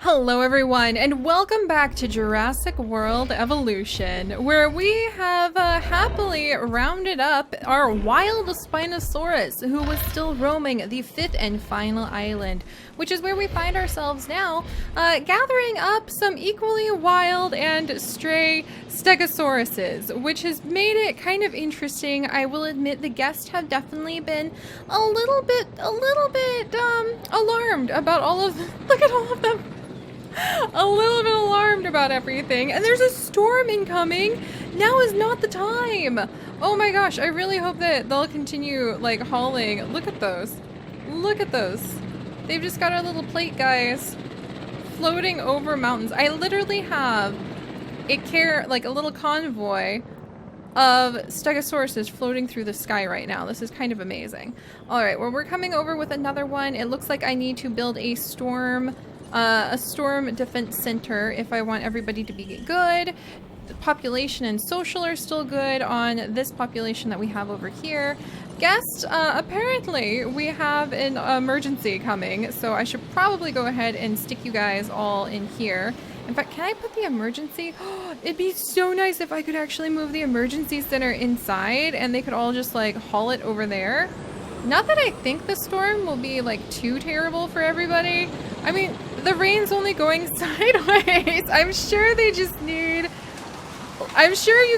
Hello everyone, and welcome back to Jurassic World Evolution, where we have happily rounded up our wild Spinosaurus, who was still roaming the fifth and final island, which is where we find ourselves now, gathering up some equally wild and stray Stegosauruses, which has made it kind of interesting. I will admit the guests have definitely been a little bit alarmed about all of look at all of them. A little bit alarmed about everything, and there's a storm incoming. Now is not the time. Oh my gosh, I really hope that they'll continue like hauling. Look at those. Look at those. They've just got our little plate guys floating over mountains. I literally have like a little convoy of Stegosauruses floating through the sky right now. This is kind of amazing. All right, well, we're coming over with another one. It looks like I need to build a storm defense center if I want everybody to be good. The population and social are still good on this population that we have over here. Guest, apparently we have an emergency coming, so I should probably go ahead and stick you guys all in here. In fact, can I put the emergency? It'd be so nice if I could actually move the emergency center inside and they could all just like haul it over there. Not that I think the storm will be like too terrible for everybody. I mean, the rain's only going sideways. I'm sure you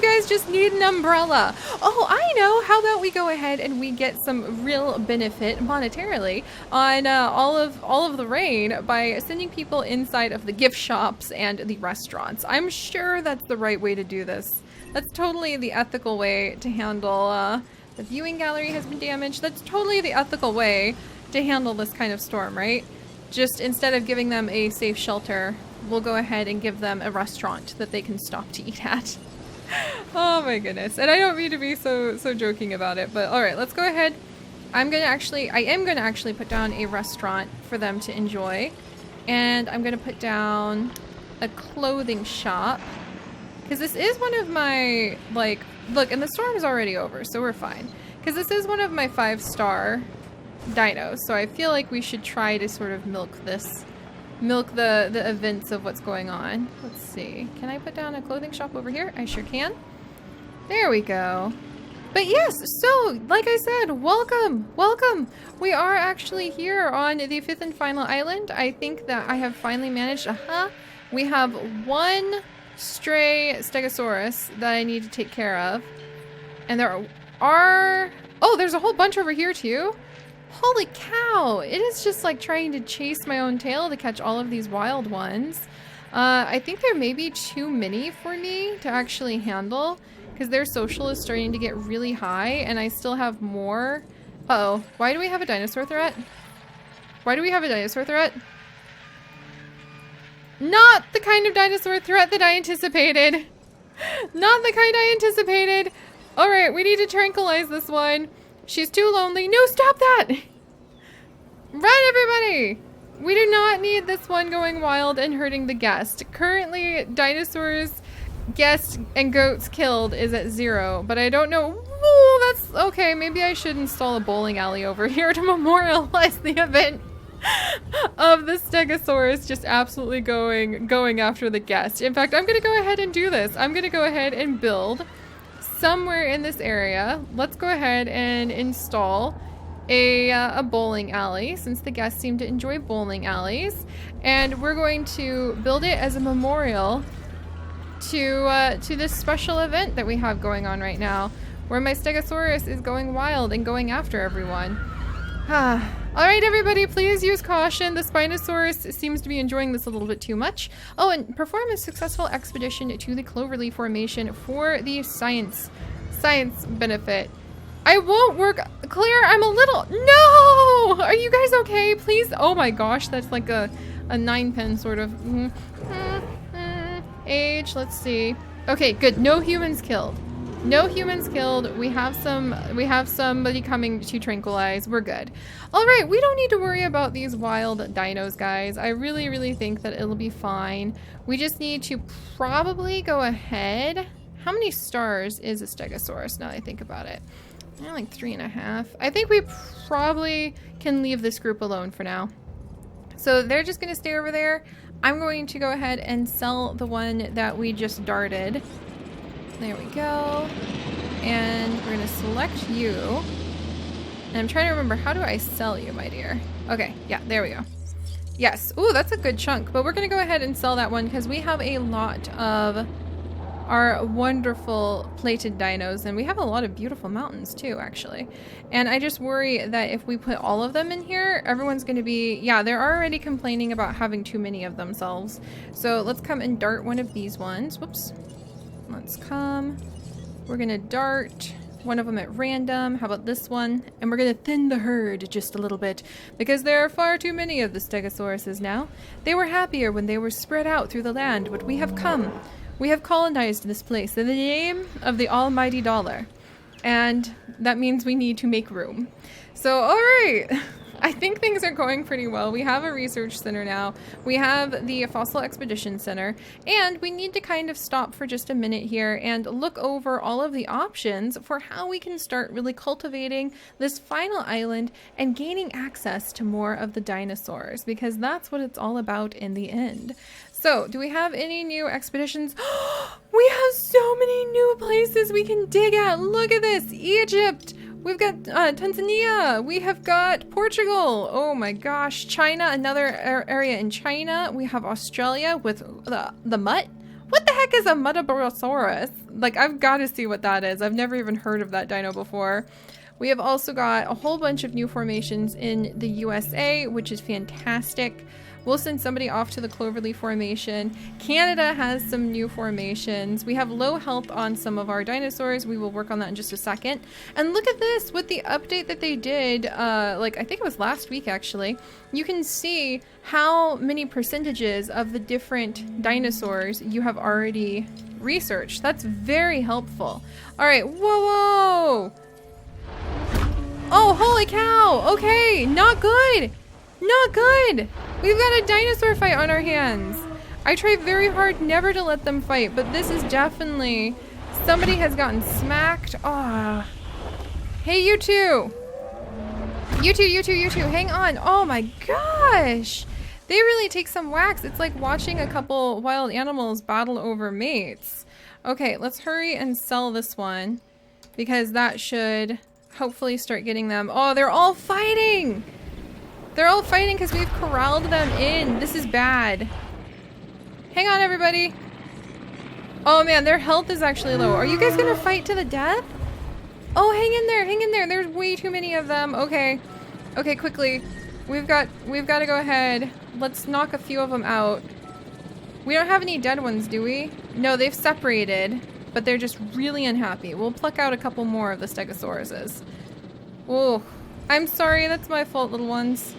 guys just need an umbrella. Oh, I know. How about we go ahead and we get some real benefit monetarily on all of the rain by sending people inside of the gift shops and the restaurants. I'm sure that's the right way to do this. That's totally the ethical way to handle the viewing gallery has been damaged. That's totally the ethical way to handle this kind of storm, right? Just instead of giving them a safe shelter, we'll go ahead and give them a restaurant that they can stop to eat at. Oh my goodness. And I don't mean to be so joking about it, but all right, let's go ahead. I am going to actually put down a restaurant for them to enjoy. And I'm going to put down a clothing shop. Because this is one of my, like, look, and the storm is already over, so we're fine. Because this is one of my 5-star dinos, so I feel like we should try to sort of milk the events of what's going on. Let's see. Can I put down a clothing shop over here? I sure can. There we go. But yes, so, like I said, welcome! We are actually here on the 5th and final island. I think that I have finally managed, we have one stray Stegosaurus that I need to take care of. And there are... Oh, there's a whole bunch over here too. Holy cow! It is just like trying to chase my own tail to catch all of these wild ones. I think there may be too many for me to actually handle because their social is starting to get really high and I still have more. Uh-oh. Why do we have a dinosaur threat? Why do we have a dinosaur threat? Not the kind of dinosaur threat that I anticipated. Not the kind I anticipated. All right, we need to tranquilize this one. She's too lonely. No, stop that! Run, everybody! We do not need this one going wild and hurting the guest. Currently, dinosaurs, guests, and goats killed is at 0, but I don't know. Oh, that's okay. Maybe I should install a bowling alley over here to memorialize the event of the Stegosaurus just absolutely going after the guest. In fact, I'm gonna go ahead and do this. I'm gonna go ahead and build somewhere in this area. Let's go ahead and install a bowling alley since the guests seem to enjoy bowling alleys, and we're going to build it as a memorial to this special event that we have going on right now, where my Stegosaurus is going wild and going after everyone. Alright everybody, please use caution. The Spinosaurus seems to be enjoying this a little bit too much. Oh, and perform a successful expedition to the Cloverleaf Formation for the science benefit. I won't work clear. I'm a little... No! Are you guys okay? Please? Oh my gosh, that's like a 9-pin sort of... Age, let's see. Okay, good. No humans killed. No humans killed. We have somebody coming to tranquilize. We're good. All right, we don't need to worry about these wild dinos, guys. I really think that it'll be fine. We just need to probably go ahead. How many stars is a Stegosaurus now that I think about it? Like 3.5. I think we probably can leave this group alone for now. So they're just going to stay over there. I'm going to go ahead and sell the one that we just darted. There we go. And we're going to select you. And I'm trying to remember, how do I sell you, my dear? Okay, yeah, there we go. Yes. Ooh, that's a good chunk. But we're going to go ahead and sell that one because we have a lot of our wonderful plated dinos, and we have a lot of beautiful mountains too, actually. And I just worry that if we put all of them in here, everyone's going to be, yeah, they're already complaining about having too many of themselves. So let's come and dart one of these ones. Whoops. Let's come. We're going to dart one of them at random. How about this one? And we're going to thin the herd just a little bit because there are far too many of the Stegosauruses now. They were happier when they were spread out through the land, but we have come. We have colonized this place in the name of the almighty dollar. And that means we need to make room. So, alright. I think things are going pretty well. We have a research center now. We have the Fossil Expedition Center. And we need to kind of stop for just a minute here and look over all of the options for how we can start really cultivating this final island and gaining access to more of the dinosaurs. Because that's what it's all about in the end. So, do we have any new expeditions? We have so many new places we can dig at. Look at this. Egypt. We've got Tanzania. We have got Portugal. Oh my gosh. China, another area in China. We have Australia with the mutt. What the heck is a Muttaburrasaurus? Like, I've got to see what that is. I've never even heard of that dino before. We have also got a whole bunch of new formations in the USA, which is fantastic. We'll send somebody off to the Cloverleaf Formation. Canada has some new formations. We have low health on some of our dinosaurs. We will work on that in just a second. And look at this, with the update that they did, like I think it was last week actually, you can see how many percentages of the different dinosaurs you have already researched. That's very helpful. All right, whoa, whoa. Oh, holy cow. Okay, not good. Not good. We've got a dinosaur fight on our hands. I try very hard never to let them fight, but this is definitely... Somebody has gotten smacked. Ah. Hey, you two. You two. Hang on. Oh my gosh. They really take some whacks. It's like watching a couple wild animals battle over mates. Okay, let's hurry and sell this one because that should hopefully start getting them. Oh, they're all fighting. They're all fighting because we've corralled them in. This is bad. Hang on, everybody. Oh man, their health is actually low. Are you guys gonna fight to the death? Oh, hang in there, hang in there. There's way too many of them. Okay. Okay, quickly. We've got to go ahead. Let's knock a few of them out. We don't have any dead ones, do we? No, they've separated, but they're just really unhappy. We'll pluck out a couple more of the Stegosauruses. Oh, I'm sorry. That's my fault, little ones.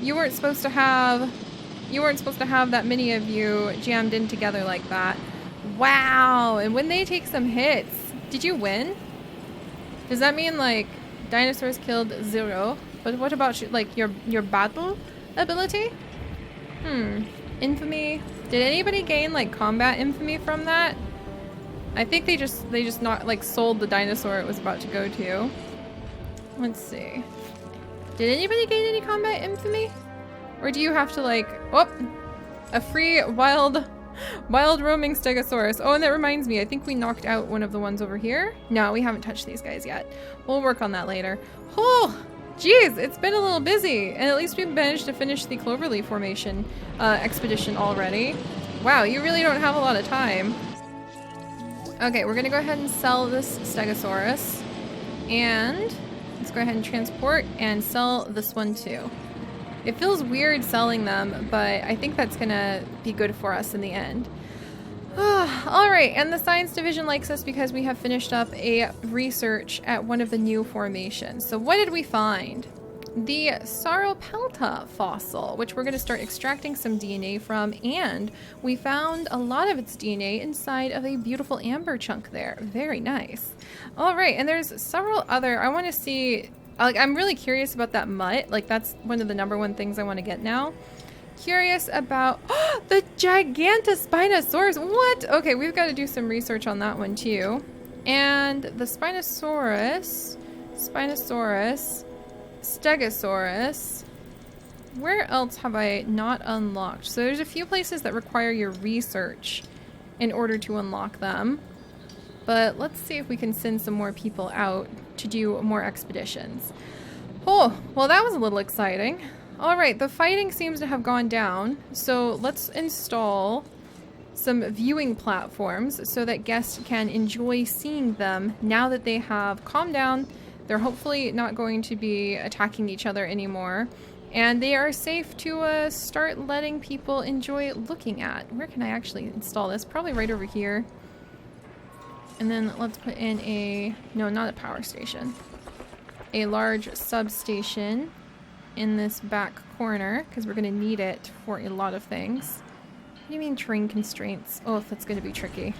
You weren't supposed to have that many of you jammed in together like that. Wow. And when they take some hits, did you win? Does that mean like dinosaurs killed 0? But what about like your battle ability? Infamy. Did anybody gain like combat infamy from that? I think they just not like sold the dinosaur it was about to go to. Let's see. Did anybody gain any combat infamy? Or do you have to like, oh, a free wild roaming Stegosaurus. Oh, and that reminds me, I think we knocked out one of the ones over here. No, we haven't touched these guys yet. We'll work on that later. Oh, geez, it's been a little busy. And at least we've managed to finish the Cloverleaf Formation expedition already. Wow, you really don't have a lot of time. Okay, we're gonna go ahead and sell this Stegosaurus. And let's go ahead and transport and sell this one too. It feels weird selling them, but I think that's gonna be good for us in the end. Alright, and the science division likes us because we have finished up a research at one of the new formations. So what did we find? The Sauropelta fossil, which we're going to start extracting some DNA from, and we found a lot of its DNA inside of a beautiful amber chunk there. Very nice. Alright, and there's several other, I want to see, like, I'm really curious about that mutt. Like, that's one of the #1 things I want to get now. Curious about the Gigantospinosaurus. What? Okay, we've got to do some research on that one too. And the Spinosaurus, Stegosaurus. where else have I not unlocked? So there's a few places that require your research in order to unlock them. But let's see if we can send some more people out to do more expeditions. Oh, well that was a little exciting. Alright, the fighting seems to have gone down. So let's install some viewing platforms so that guests can enjoy seeing them now that they have calmed down. They're hopefully not going to be attacking each other anymore. And they are safe to start letting people enjoy looking at. Where can I actually install this? Probably right over here. And then let's put in a... no, not a power station. A large substation in this back corner, because we're going to need it for a lot of things. What do you mean terrain constraints? Oh, that's going to be tricky.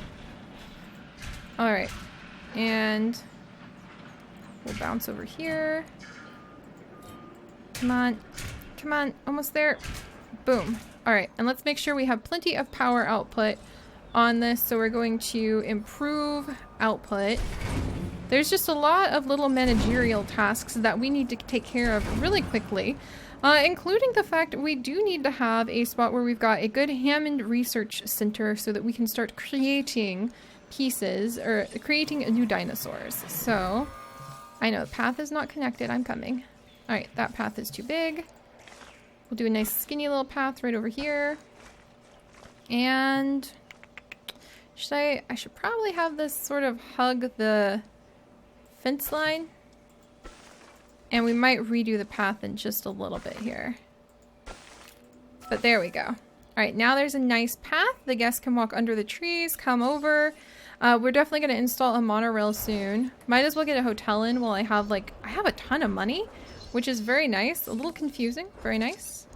Alright. And we'll bounce over here. Come on. Come on. Almost there. Boom. Alright. And let's make sure we have plenty of power output on this. So we're going to improve output. There's just a lot of little managerial tasks that we need to take care of really quickly. Including the fact we do need to have a spot where we've got a good Hammond Research Center so that we can start creating pieces, or creating new dinosaurs. So, I know, the path is not connected. I'm coming. Alright, that path is too big. We'll do a nice skinny little path right over here. And... I should probably have this sort of hug the fence line. And we might redo the path in just a little bit here. But there we go. Alright, now there's a nice path. The guests can walk under the trees, come over. We're definitely going to install a monorail soon. Might as well get a hotel in while I have a ton of money, which is very nice. A little confusing. Very nice.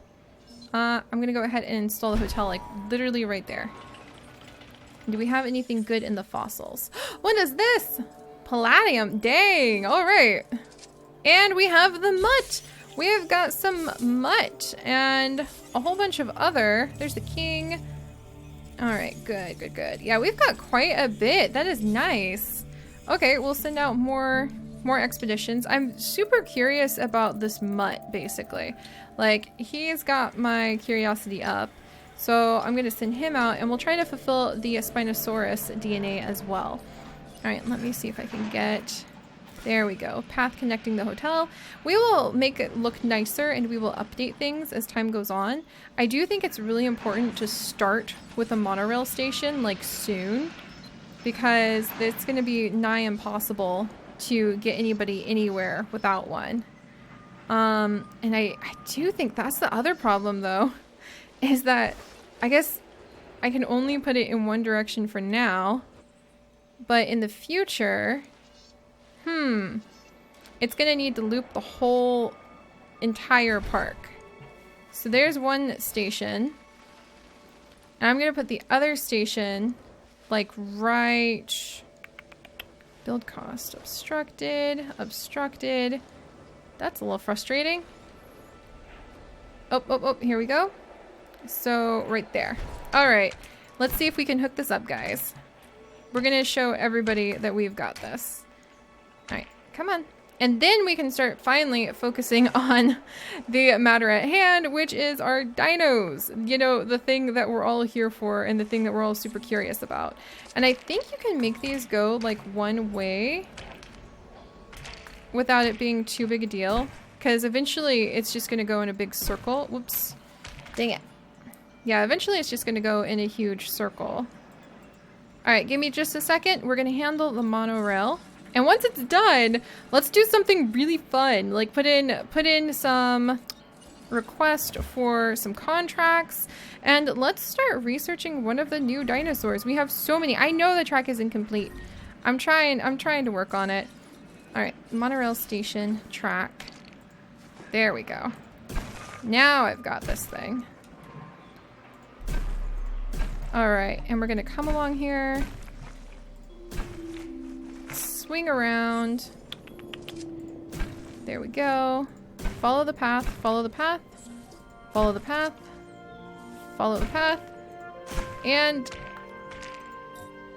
I'm going to go ahead and install the hotel, like, literally right there. Do we have anything good in the fossils? What is this? Palladium. Dang. Alright. And we have the mutt. We have got some mutt and a whole bunch of other. There's the king. All right, good, good, good. Yeah, we've got quite a bit. That is nice. Okay, we'll send out more expeditions. I'm super curious about this mutt, basically. Like, he's got my curiosity up. So I'm going to send him out, and we'll try to fulfill the Spinosaurus DNA as well. All right, let me see if I can get... There we go. Path connecting the hotel. We will make it look nicer and we will update things as time goes on. I do think it's really important to start with a monorail station like soon, because it's going to be nigh impossible to get anybody anywhere without one. And I do think that's the other problem though, is that I guess I can only put it in one direction for now, but in the future... It's gonna need to loop the whole entire park. So there's one station. And I'm gonna put the other station, like, right... Build cost. Obstructed. Obstructed. That's a little frustrating. Oh, here we go. So, right there. Alright. Let's see if we can hook this up, guys. We're gonna show everybody that we've got this. Alright, come on. And then we can start finally focusing on the matter at hand, which is our dinos. You know, the thing that we're all here for and the thing that we're all super curious about. And I think you can make these go like one way without it being too big a deal. Because eventually it's just going to go in a big circle. Whoops. Dang it. Yeah, eventually it's just going to go in a huge circle. Alright, give me just a second. We're going to handle the monorail. And once it's done, let's do something really fun. Like put in some request for some contracts, and let's start researching one of the new dinosaurs. We have so many. I know the track is incomplete. I'm trying to work on it. All right, monorail station track. There we go. Now I've got this thing. All right, and we're gonna come along here. Swing around. There we go. Follow the path, follow the path, follow the path, follow the path, and...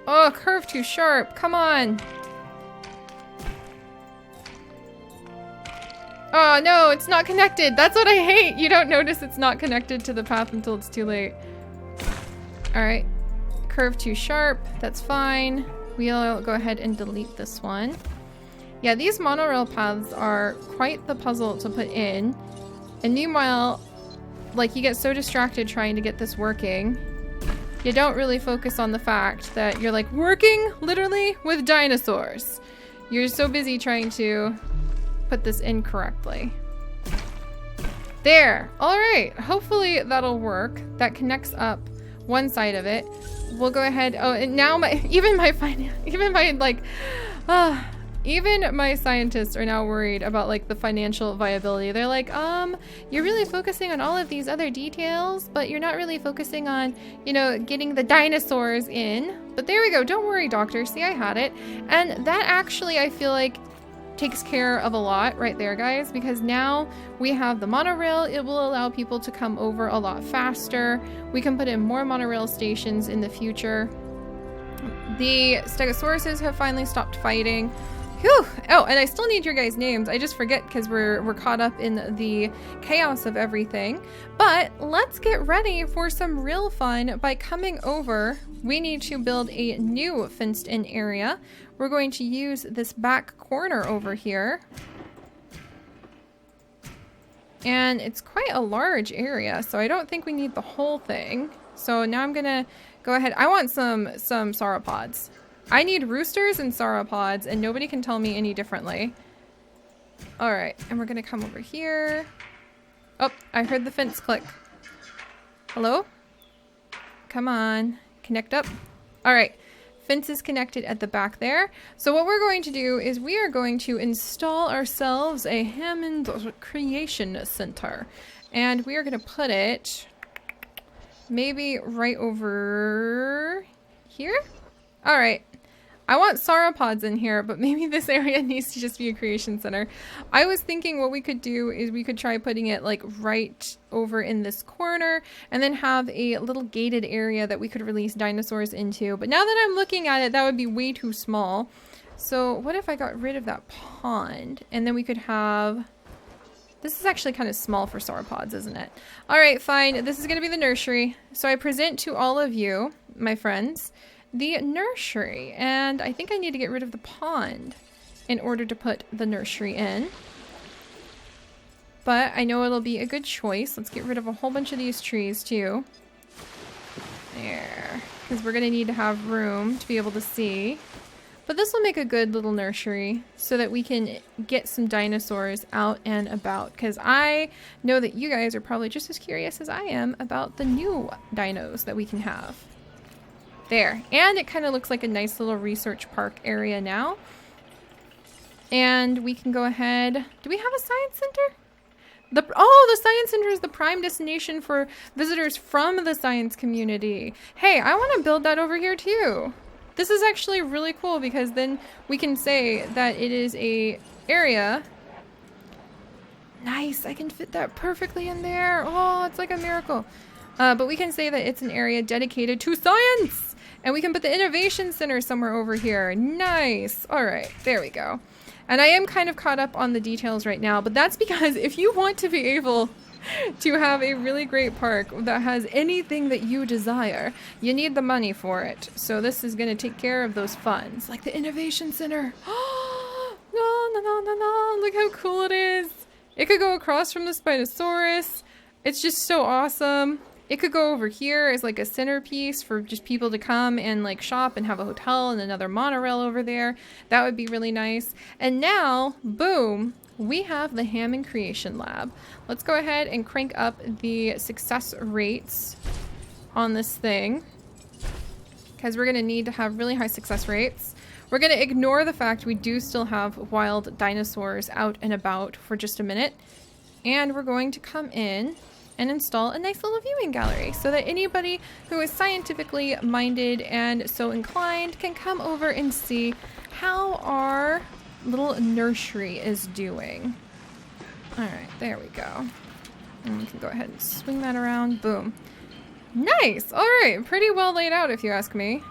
Oh, curve too sharp. Come on. Oh no, it's not connected. That's what I hate. You don't notice it's not connected to the path until it's too late. All right, curve too sharp. That's fine. We'll go ahead and delete this one. Yeah, these monorail paths are quite the puzzle to put in. And meanwhile, like, you get so distracted trying to get this working, you don't really focus on the fact that you're like working literally with dinosaurs. You're so busy trying to put this in correctly. There. All right. Hopefully that'll work. That connects up one side of it. We'll go ahead. Oh, and now even my scientists are now worried about like the financial viability. They're like, you're really focusing on all of these other details, but you're not really focusing on, you know, getting the dinosaurs in. But there we go. Don't worry, doctor. See, I had it. And that actually, I feel like, takes care of a lot right there, guys, because now we have the monorail. It will allow people to come over a lot faster. We can put in more monorail stations in the future. The Stegosauruses have finally stopped fighting. Whew. Oh, and I still need your guys' names. I just forget because we're caught up in the chaos of everything. But let's get ready for some real fun by coming over. We need to build a new fenced-in area. We're going to use this back corner over here. And it's quite a large area, so I don't think we need the whole thing. So now I'm gonna go ahead. I want some sauropods. I need roosters and sauropods, and nobody can tell me any differently. All right, and we're gonna come over here. Oh, I heard the fence click. Hello? Come on, connect up. All right, fence is connected at the back there. So what we're going to do is we are going to install ourselves a Hammond Creation Center. And we are gonna put it maybe right over here. All right. I want sauropods in here, but maybe this area needs to just be a creation center. I was thinking what we could do is we could try putting it like right over in this corner and then have a little gated area that we could release dinosaurs into. But now that I'm looking at it, that would be way too small. So what if I got rid of that pond and then we could have... This is actually kind of small for sauropods, isn't it? All right, fine. This is going to be the nursery. So I present to all of you, my friends, the nursery. And I think I need to get rid of the pond in order to put the nursery in. But I know it'll be a good choice. Let's get rid of a whole bunch of these trees too. There. Because we're going to need to have room to be able to see. But this will make a good little nursery so that we can get some dinosaurs out and about. Because I know that you guys are probably just as curious as I am about the new dinos that we can have. There. And it kind of looks like a nice little research park area now. And we can go ahead. Do we have a science center? The science center is the prime destination for visitors from the science community. Hey, I want to build that over here too. This is actually really cool because then we can say that it is a area. Nice, I can fit that perfectly in there. Oh, it's like a miracle. But we can say that it's an area dedicated to science. And we can put the innovation center somewhere over here. Nice. All right, there we go. And I am kind of caught up on the details right now, but that's because if you want to be able to have a really great park that has anything that you desire, you need the money for it. So this is going to take care of those funds, like the innovation center. No, look how cool it is. It could go across from the Spinosaurus. It's just so awesome. It could go over here as like a centerpiece for just people to come and like shop and have a hotel and another monorail over there. That would be really nice. And now, boom, we have the Hammond Creation Lab. Let's go ahead and crank up the success rates on this thing, because we're going to need to have really high success rates. We're going to ignore the fact we do still have wild dinosaurs out and about for just a minute. And we're going to come in and install a nice little viewing gallery so that anybody who is scientifically minded and so inclined can come over and see how our little nursery is doing. All right, there we go. And we can go ahead and swing that around. Boom. Nice. All right, pretty well laid out if you ask me.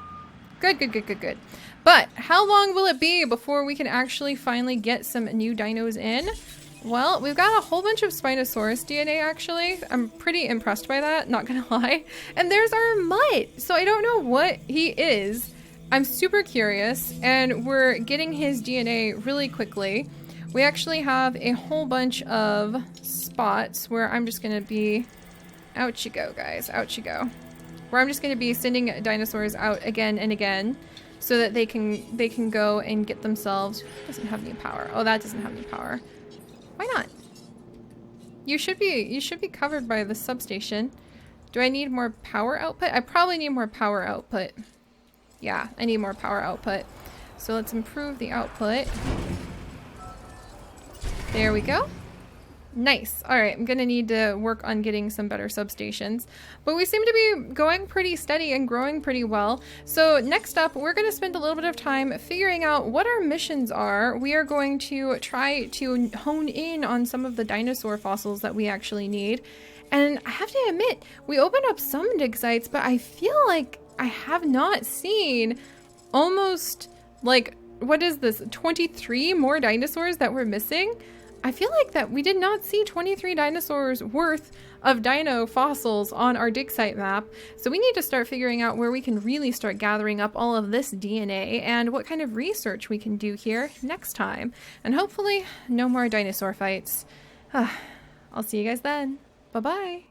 Good. But how long will it be before we can actually finally get some new dinos in? Well, we've got a whole bunch of Spinosaurus DNA, actually. I'm pretty impressed by that, not gonna lie. And there's our mutt! So I don't know what he is. I'm super curious, and we're getting his DNA really quickly. We actually have a whole bunch of spots where I'm just gonna be... Out you go, guys. Out you go. Where I'm just gonna be sending dinosaurs out again and again so that they can go and get themselves... Doesn't have any power. Oh, that doesn't have any power. Why not? You should be covered by the substation. Do I need more power output? I probably need more power output. Yeah, I need more power output. So let's improve the output. There we go. Nice. All right, I'm gonna need to work on getting some better substations, but we seem to be going pretty steady and growing pretty well. So next up, we're gonna spend a little bit of time figuring out what our missions are. We are going to try to hone in on some of the dinosaur fossils that we actually need. And I have to admit, we opened up some dig sites, but I feel like I have not seen almost, like, what is this, 23 more dinosaurs that we're missing? I feel like that we did not see 23 dinosaurs worth of dino fossils on our dig site map. So we need to start figuring out where we can really start gathering up all of this DNA and what kind of research we can do here next time. And hopefully no more dinosaur fights. I'll see you guys then. Bye-bye.